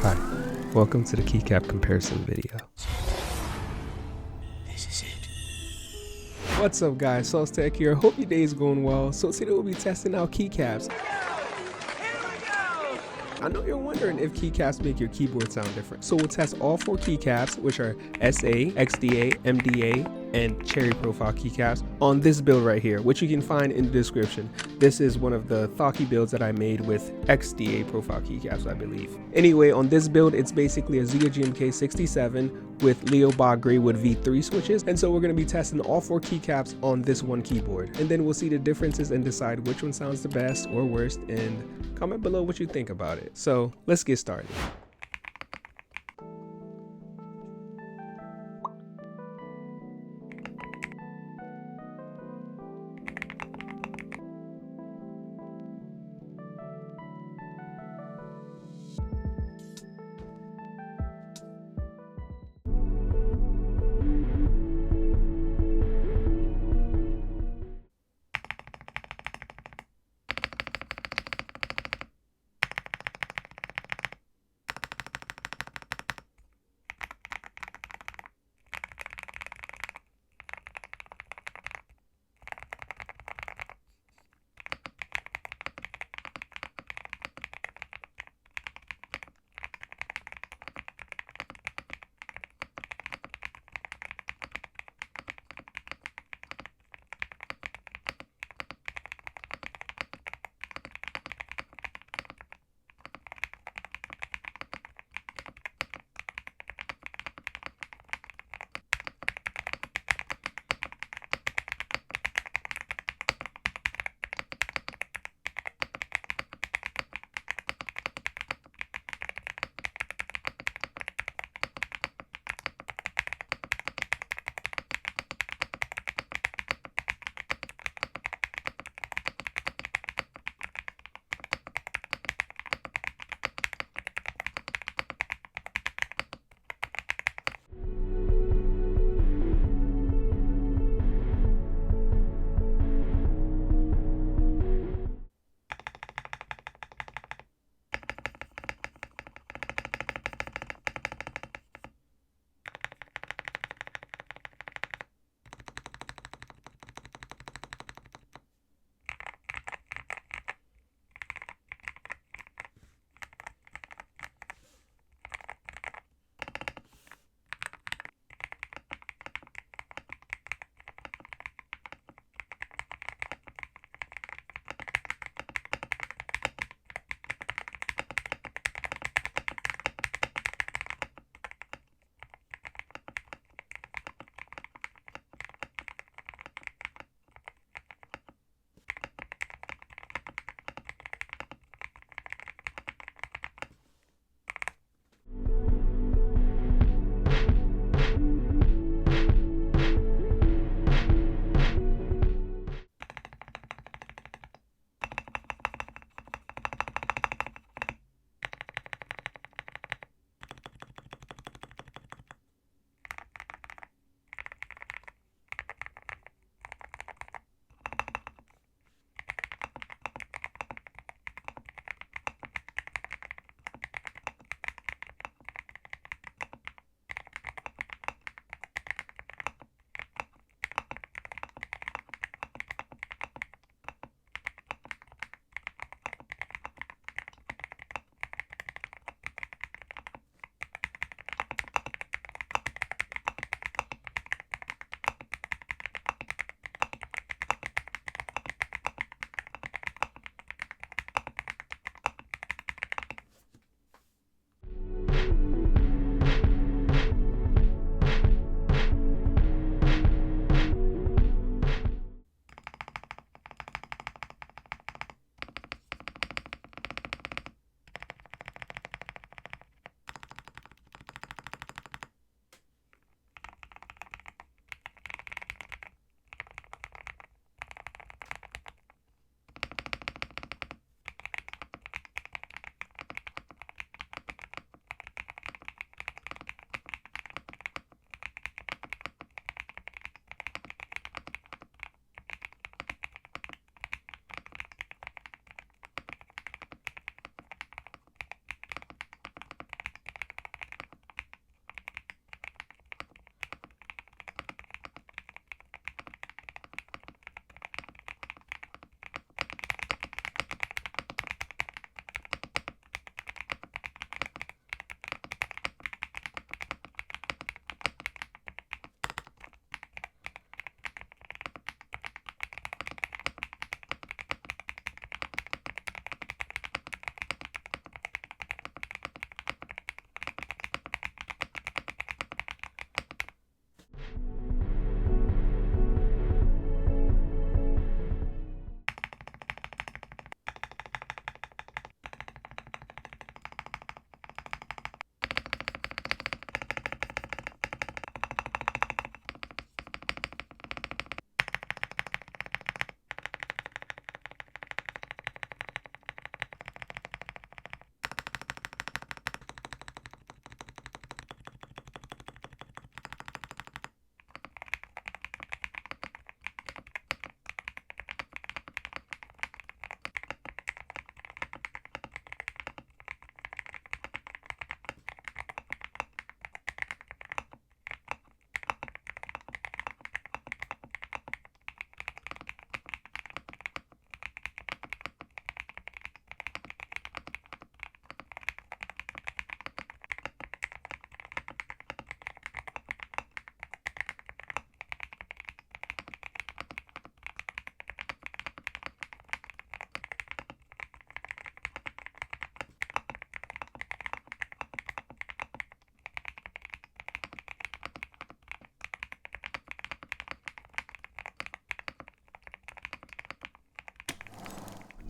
Hi, welcome to the Keycap comparison video. This is it. What's up guys, Thock here. Hope your day is going well. So today we'll be testing out keycaps. I know you're wondering if keycaps make your keyboard sound different. So we'll test all 4 keycaps, which are SA, XDA, MDA, and cherry profile keycaps on this build right here, which you can find in the description. This is one of the thocky builds that I made with XDA profile keycaps, I believe. Anyway, on this build, it's basically a Zeta GMK 67 with Leo Bog Greywood V3 switches. And so we're going to be testing all 4 keycaps on this one keyboard. And then we'll see the differences and decide which one sounds the best or worst, and comment below what you think about it. So let's get started.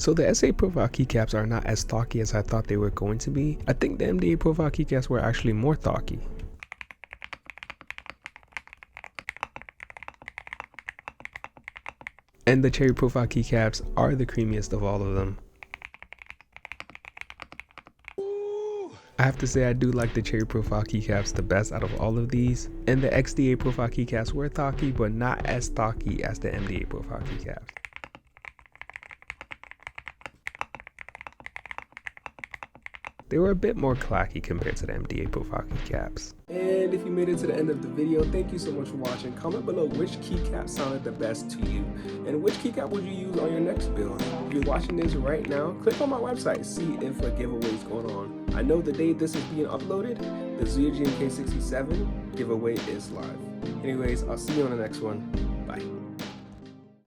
So the SA profile keycaps are not as thocky as I thought they were going to be. I think the MDA profile keycaps were actually more thocky. And the cherry profile keycaps are the creamiest of all of them. I have to say I do like the cherry profile keycaps the best out of all of these. And the XDA profile keycaps were thocky, but not as thocky as the MDA profile keycaps. They were a bit more clacky compared to the MDA profile keycaps. And if you made it to the end of the video, thank you so much for watching. Comment below which keycap sounded the best to you, and which keycap would you use on your next build. If you're watching this right now, click on my website, see if a giveaway is going on. I know the day this is being uploaded, the ZGMK67 giveaway is live. Anyways, I'll see you on the next one.